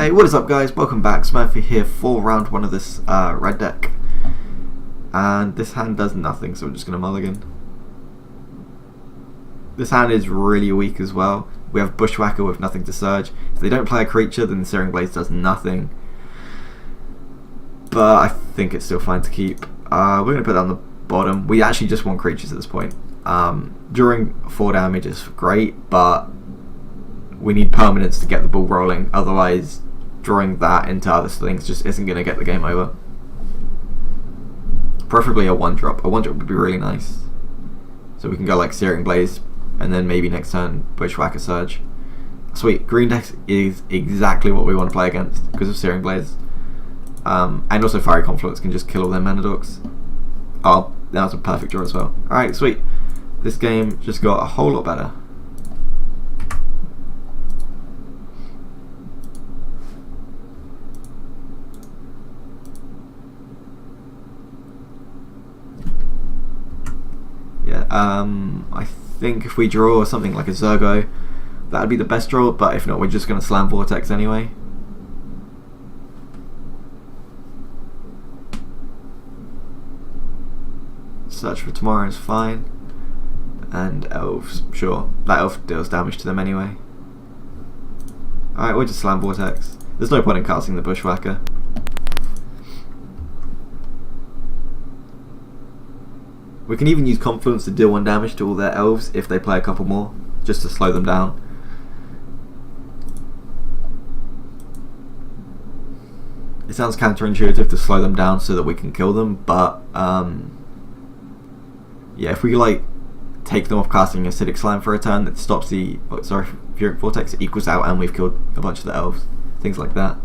Hey, what is up guys, welcome back, Smurfy here for round 1 of this red deck. And this hand does nothing, so we're just going to mulligan. This hand is really weak as well. We have Bushwhacker with nothing to surge. If they don't play a creature, then the Searing Blades does nothing. But I think it's still fine to keep. We're going to put that on the bottom. We actually just want creatures at this point. During 4 damage is great, but we need permanence to get the ball rolling, otherwise drawing that into other things just isn't going to get the game over. Preferably a 1-drop. A 1-drop would be really nice. So we can go like Searing Blaze, and then maybe next turn Bushwhacker Surge. Sweet. Green deck is exactly what we want to play against because of Searing Blaze. And also Fiery Confluence can just kill all their mana dorks. Oh, that was a perfect draw as well. Alright, sweet. This game just got a whole lot better. I think if we draw something like a Zergo, that would be the best draw, but if not, we're just going to slam Vortex anyway. Search for Tomorrow is fine. And Elves, sure. That Elf deals damage to them anyway. Alright, we'll just slam Vortex. There's no point in casting the Bushwhacker. We can even use Confluence to deal 1 damage to all their elves if they play a couple more, just to slow them down. It sounds counterintuitive to slow them down so that we can kill them, but yeah, if we like take them off casting Acidic Slime for a turn, that stops the Furic Vortex, it equals out, and we've killed a bunch of the elves, things like that.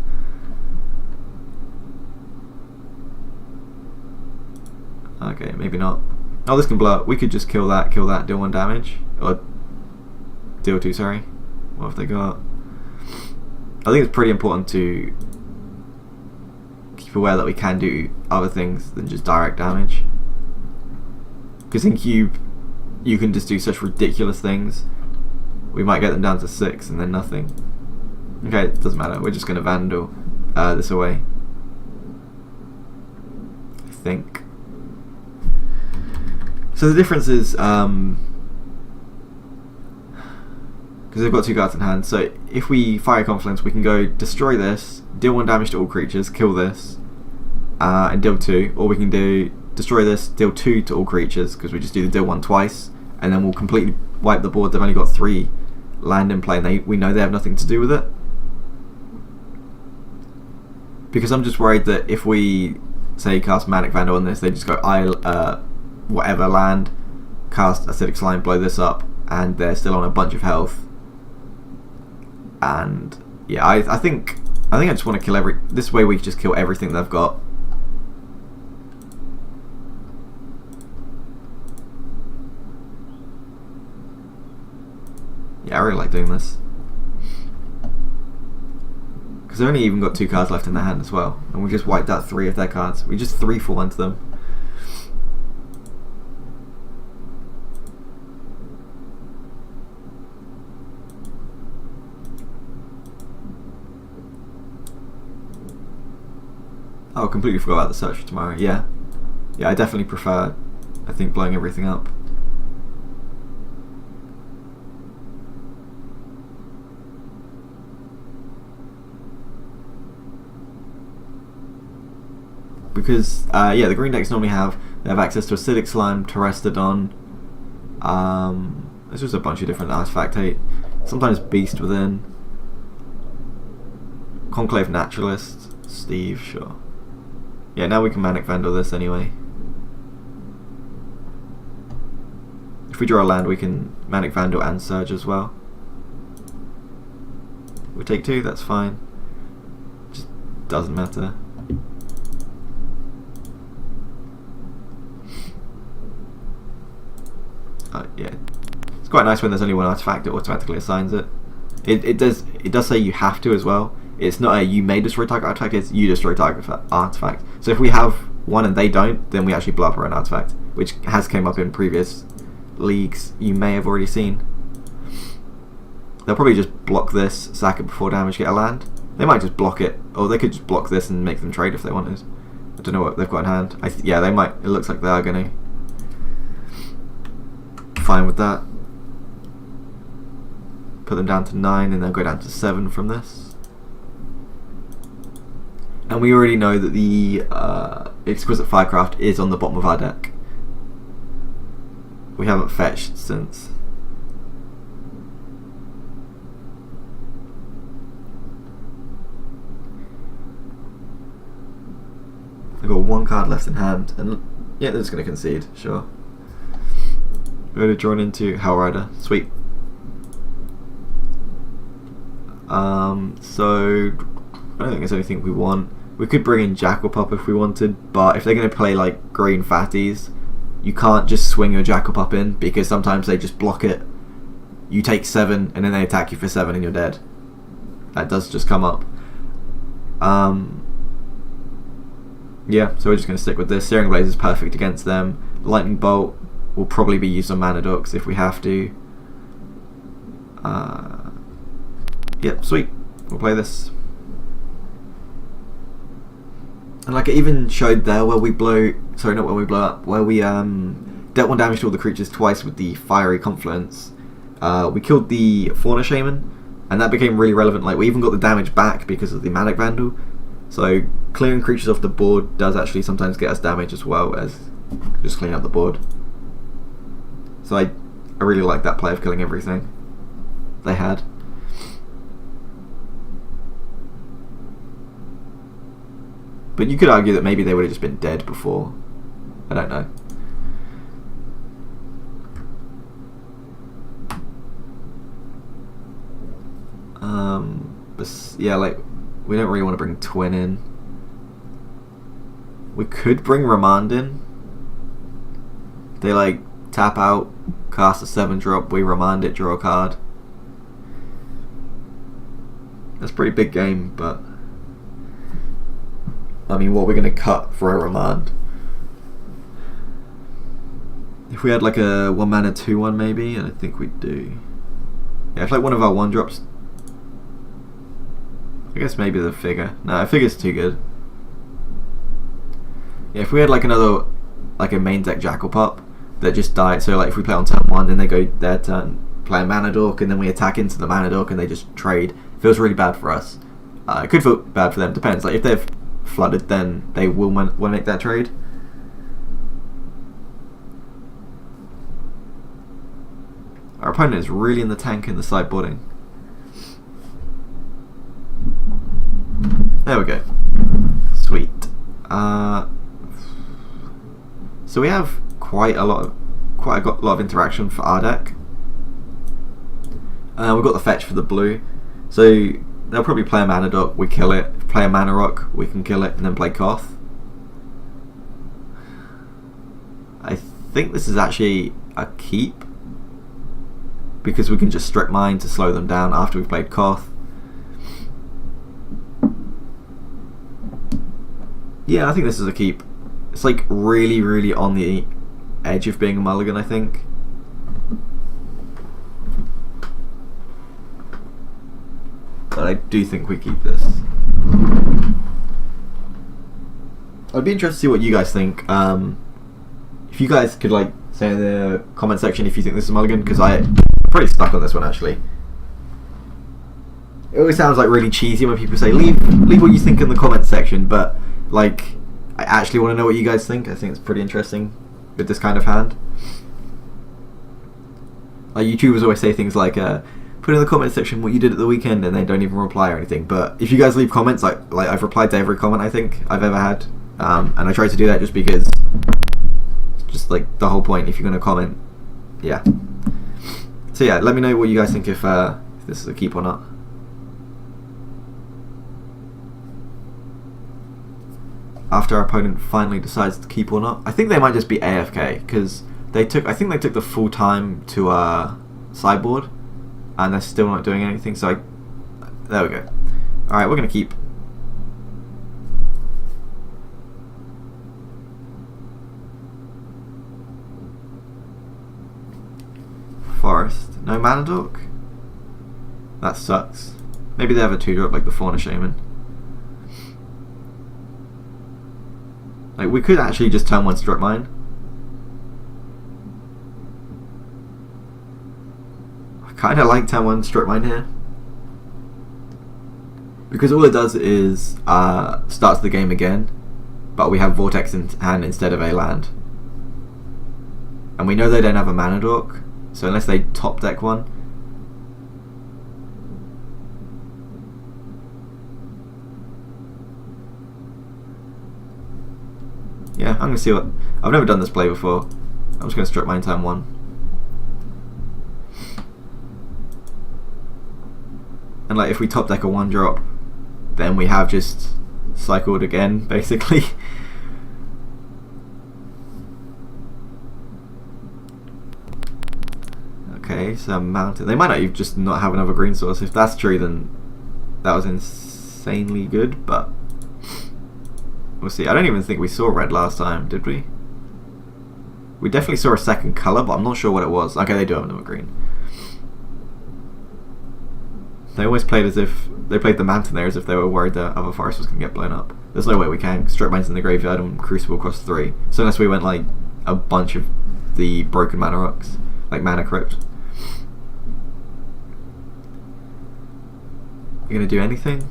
Okay, maybe not. Oh, this can blow up. We could just kill that, deal 1 damage. Or deal 2, sorry. What have they got? I think it's pretty important to keep aware that we can do other things than just direct damage. Because in Cube, you can just do such ridiculous things. We might get them down to 6 and then nothing. Okay, it doesn't matter. We're just going to Vandal this away. I think. So the difference is, because they've got 2 cards in hand, so if we Fire Confluence, we can go destroy this, deal 1 damage to all creatures, kill this, and deal 2, or we can do destroy this, deal 2 to all creatures, because we just do the deal 1 twice, and then we'll completely wipe the board. They've only got 3 land in play, and we know they have nothing to do with it. Because I'm just worried that if we, say, cast Manic Vandal on this, they just go, whatever land, cast Acidic Slime, blow this up, and they're still on a bunch of health. And yeah, I think I just want to kill this way we just kill everything they've got. Yeah, I really like doing this. Because they've only even got 2 cards left in their hand as well, and we just wiped out 3 of their cards. We just 3-for-1 to them. Oh, completely forgot about the Search for Tomorrow. Yeah, I definitely prefer, I think, blowing everything up. Because yeah, the green decks normally have access to Acidic Slime, Terrestodon. There's just a bunch of different artifact hate. Sometimes Beast Within, Conclave Naturalist, Steve, sure. Yeah, now we can Manic Vandal this anyway. If we draw a land, we can Manic Vandal and Surge as well. We take 2, that's fine. Just doesn't matter. Yeah, it's quite nice when there's only 1 artifact; it automatically assigns it. It does say you have to as well. It's not a you may destroy target artifact, it's you destroy target artifact. So if we have 1 and they don't, then we actually blow up our own artifact, which has came up in previous leagues you may have already seen. They'll probably just block this, sack it before damage, get a land. They might just block it, or they could just block this and make them trade if they wanted. I don't know what they've got in hand. Yeah, they might. It looks like they are going to. Fine with that. Put them down to 9 and then go down to 7 from this. And we already know that the Exquisite Firecraft is on the bottom of our deck. We haven't fetched since. I've got 1 card left in hand, and yeah, they're just going to concede, sure. We're going to draw into Hell Rider, sweet. So, I don't think there's anything we want. We could bring in Jackal-Pup if we wanted, but if they're going to play like green fatties, you can't just swing your Jackal-Pup in, because sometimes they just block it. You take 7, and then they attack you for 7 and you're dead. That does just come up. Yeah, so we're just going to stick with this. Searing Blaze is perfect against them. Lightning Bolt will probably be used on Mana Dorks if we have to. Yep, sweet. We'll play this. And like it even showed there where we blow... Sorry, not where we blow up. Where we dealt 1 damage to all the creatures twice with the Fiery Confluence. We killed the Fauna Shaman, and that became really relevant. Like we even got the damage back because of the Manic Vandal. So clearing creatures off the board does actually sometimes get us damage as well as just cleaning up the board. So I really like that play of killing everything they had. But you could argue that maybe they would have just been dead before. I don't know. But yeah, like we don't really want to bring Twin in. We could bring Remand in. They like tap out, cast a 7-drop, we Remand it, draw a card. That's a pretty big game, but I mean, what we're going to cut for a Remand? If we had like a 1 mana 2/1 maybe, and I think we do. Yeah, if like one of our 1-drops. I guess maybe the Figure. No, Figure's too good. Yeah, if we had like another, like a main deck Jackal-Pup that just died, so like if we play on turn 1, then they go their turn, play a Mana Dork, and then we attack into the Mana Dork and they just trade. Feels really bad for us. It could feel bad for them, depends. Like if they've flooded, then they will make that trade. Our opponent is really in the tank in the sideboarding. There we go. Sweet. So we have quite a lot of interaction for our deck. We've got the fetch for the blue, so they'll probably play a Mana Dork, we kill it. Play a Mana Rock, we can kill it, and then play Koth. I think this is actually a keep, because we can just Strip Mine to slow them down after we've played Koth. Yeah, I think this is a keep. It's like really, really on the edge of being a mulligan, I think. But I do think we keep this. I'd be interested to see what you guys think. If you guys could like say in the comment section if you think this is a mulligan, because I'm pretty stuck on this one actually. It always sounds like really cheesy when people say leave what you think in the comment section, but like I actually want to know what you guys think. I think it's pretty interesting with this kind of hand. Like YouTubers always say things like put in the comment section what you did at the weekend, and they don't even reply or anything. But if you guys leave comments, like I've replied to every comment I think I've ever had, and I try to do that just because it's just like the whole point. If you're going to comment, yeah. So yeah, let me know what you guys think if this is a keep or not. After our opponent finally decides to keep or not, I think they might just be AFK because I think they took the full time to sideboard, and they're still not doing anything. So there we go. All right, we're gonna keep. Forest, no Mana Dork. That sucks. Maybe they have a 2-drop like the Fauna Shaman. Like, we could actually just turn 1 Strip Mine. I kind of like turn 1 Strip Mine here. Because all it does is starts the game again, but we have Vortex in hand instead of a land. And we know they don't have a Mana Dork, so unless they top deck one. Yeah, I'm going to see what... I've never done this play before. I'm just going to Strip Mine turn 1. And like, if we top deck a 1-drop, then we have just cycled again, basically. Okay, so Mountain. They might not even just not have another green source. If that's true, then that was insanely good, but we'll see. I don't even think we saw red last time, did we? We definitely saw a second colour, but I'm not sure what it was. Okay, they do have another green. They always played as if... They played the Mountain there as if they were worried that other forest was going to get blown up. There's no way we can. Strip Mine's in the graveyard and Crucible costs 3. So unless we went like a bunch of the broken Mana Rocks, like Mana Crypt. You going to do anything?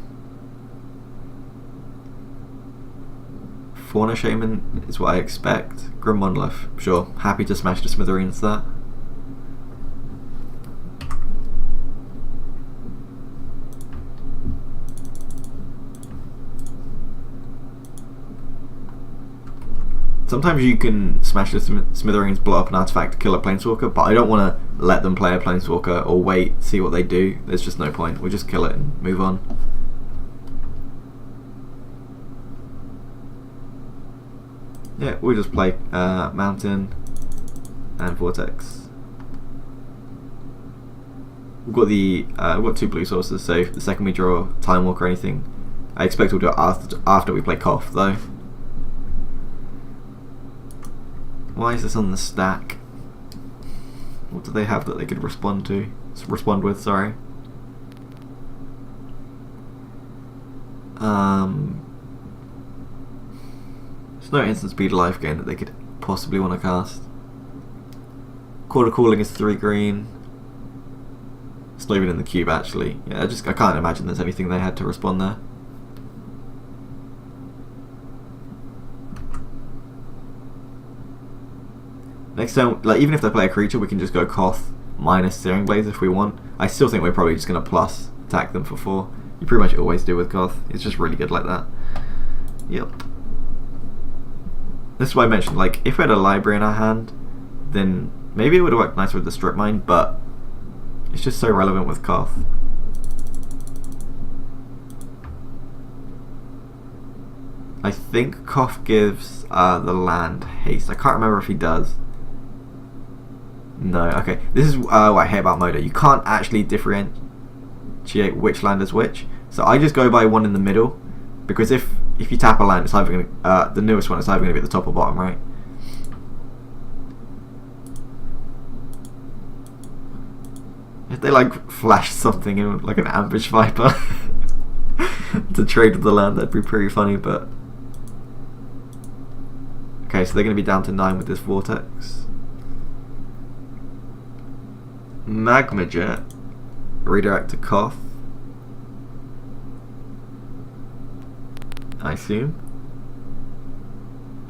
Fauna Shaman is what I expect. Grim Monolith, sure. Happy to smash the smithereens that. Sometimes you can smash the smithereens, blow up an artifact, kill a planeswalker, but I don't want to let them play a planeswalker or wait, see what they do. There's just no point. We just kill it and move on. Yeah, we'll just play Mountain and Vortex. We've got 2 blue sources, so the second we draw Time Walk or anything, I expect we'll do it after we play Koth, though. Why is this on the stack? What do they have that they could respond with? Sorry. There's no instant speed life gain that they could possibly want to cast. Quarter Cooling is 3 green. It's not even in the cube actually. Yeah, I can't imagine there's anything they had to respond there. Next time, like, even if they play a creature, we can just go Koth minus Searing Blades if we want. I still think we're probably just going to plus attack them for 4. You pretty much always do with Koth. It's just really good like that. Yep. This is why I mentioned, like, if we had a library in our hand, then maybe it would have worked nicer with the Strip Mine, but it's just so relevant with Koth. I think Koth gives the land haste. I can't remember if he does. No, okay. This is what I hate about Moda. You can't actually differentiate which land is which. So I just go by one in the middle, because if you tap a land, it's either gonna the newest one is either gonna be at the top or bottom, right? If they like flash something in like an Ambush Viper to trade with the land, that'd be pretty funny. But okay, so they're gonna be down to 9 with this Vortex. Magma Jet, redirect to Koth, I assume.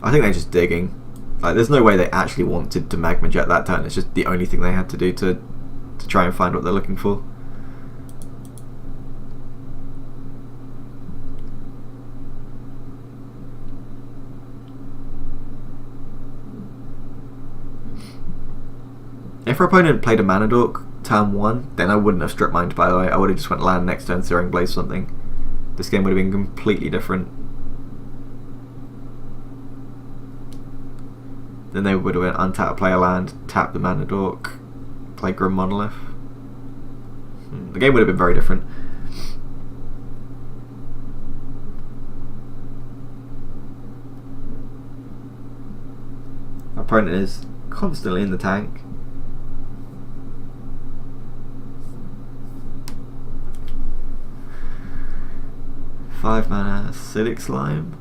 I think they're just digging. Like, there's no way they actually wanted to Magma Jet that turn. It's just the only thing they had to do to try and find what they're looking for. If our opponent played a Mana Dork turn 1, then I wouldn't have Strip Mined, by the way. I would have just went land next turn, Searing Blaze something. This game would have been completely different. Then they would have went untap, play a land, tap the Mana Dork, play Grim Monolith. The game would have been very different. Our opponent is constantly in the tank. 5 mana acidic slime.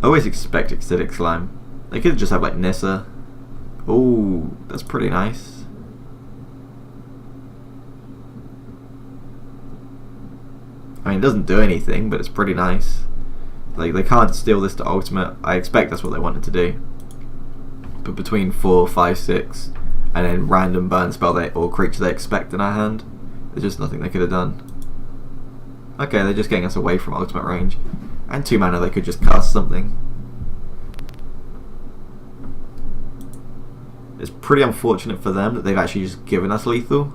I always expect acidic slime. They could just have like Nissa. Oh, that's pretty nice. I mean, it doesn't do anything, but it's pretty nice. Like, they can't steal this to ultimate. I expect that's what they wanted to do. But between 4, 5, 6, and then random burn spell or creature they expect in our hand, there's just nothing they could have done. Okay, they're just getting us away from ultimate range. And 2 mana, they could just cast something. It's pretty unfortunate for them that they've actually just given us lethal.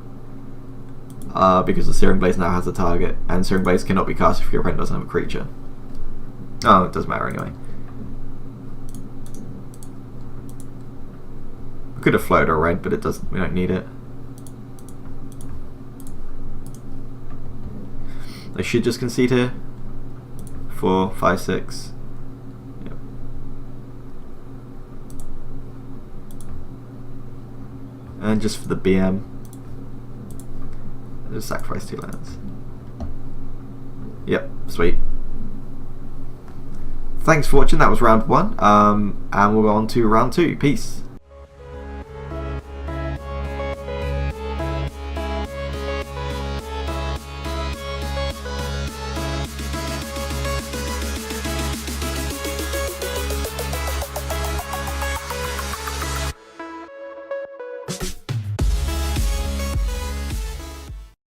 Because the Searing Blaze now has a target, and Searing Blaze cannot be cast if your opponent doesn't have a creature. Oh, it doesn't matter anyway. We could have floated a red, but it doesn't. We don't need it. They should just concede here. 4, 5, 6. Yep. And just for the BM, just sacrifice 2 lands. Yep, sweet. Thanks for watching. That was round 1, and we'll go on to round 2. Peace.